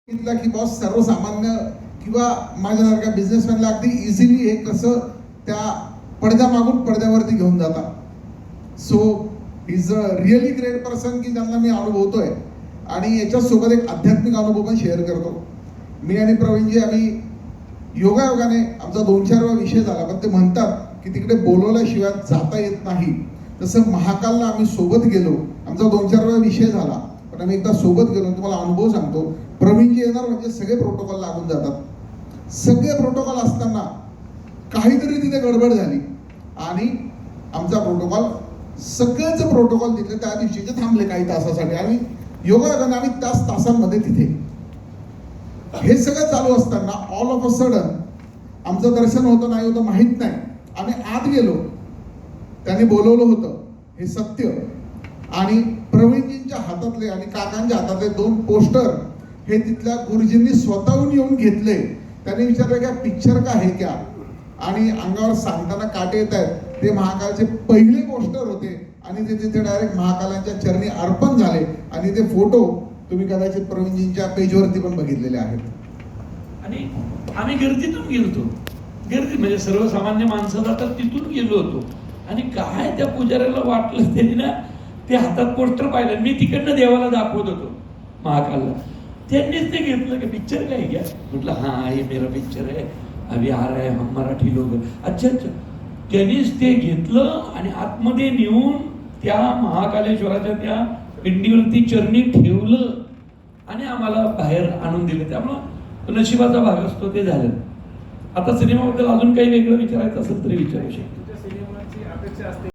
सांगितलं की बॉस सर्वसामान्य किंवा माझ्यासारख्या बिझनेसमॅनला अगदी इझिली हे कसं त्या पडद्यामागून पडद्यावरती घेऊन जाता. So is a really great person की ज्यांना मी अनुभवतोय आणि याच्यासोबत एक आध्यात्मिक अनुभव पण शेअर करतो. मी आणि प्रवीणजी आम्ही योगायोगाने आमचा 2-4 विषय झाला, पण ते म्हणतात की तिकडे बोलवल्याशिवाय जाता येत नाही. तसं महाकालला आम्ही सोबत गेलो, आमचा 2-4 विषय झाला, पण आम्ही एकदा सोबत गेलो. तुम्हाला अनुभव सांगतो, प्रवीणजी येणार म्हणजे सगळे प्रोटोकॉल लागून जातात. सगळे प्रोटोकॉल असताना काहीतरी तिथे गडबड झाली आणि आमचा प्रोटोकॉल सगळेच प्रोटोकॉल तिथे त्या दिवशीचे थांबले काही तासासाठी. आणि योगायोगाने आम्ही त्याच तासांमध्ये तिथे हे सगळं चालू असताना ऑल ऑफ अ सडन आमचं दर्शन होतं नाही होतं माहित नाही, आम्ही आत गेलो. त्यांनी बोलवलं होतं हे सत्य. आणि प्रवीणजींच्या हातातले आणि काकांच्या हातातले 2 पोस्टर हे तिथल्या गुरुजींनी स्वतःहून येऊन घेतले. त्यांनी विचारलं की पिक्चर का आहे क्या, आणि अंगावर सांगताना काटे येत आहेत. ते महाकालचे पहिले पोस्टर होते आणि ते तिथे डायरेक्ट महाकालांच्या चरणी अर्पण झाले. आणि ते फोटो तुम्ही कदाचित प्रवीणजींच्या पेजवरती पण बघितलेले आहेत. आणि आम्ही गर्दीतून गेलो, गर्दी म्हणजे सर्वसामान्य माणसं जातात तिथून गेलो होतो. आणि काय त्या पुजाऱ्याला वाटलं त्यांनी ना, ते हातात पोस्टर पाहिलं. मी तिकडनं देवाला दाखवत होतो महाकालला. त्यांनीच ते घेतलं की पिक्चर काय घ्या. म्हटलं हाँ ये मेरा पिक्चर है, अभी आ रहा है हम मराठी लोग. अच्छा अच्छा. त्यांनीच ते घेतलं आणि आतमध्ये नेऊन त्या महाकालेश्वराच्या त्या पिंडीवरती चरणी ठेवलं आणि आम्हाला बाहेर आणून दिलं. त्यामुळं नशिबाचा भाग असतो ते झालं. आता सिनेमाबद्दल अजून काही वेगळं विचारायचं असेल तरी विचारू शकतो.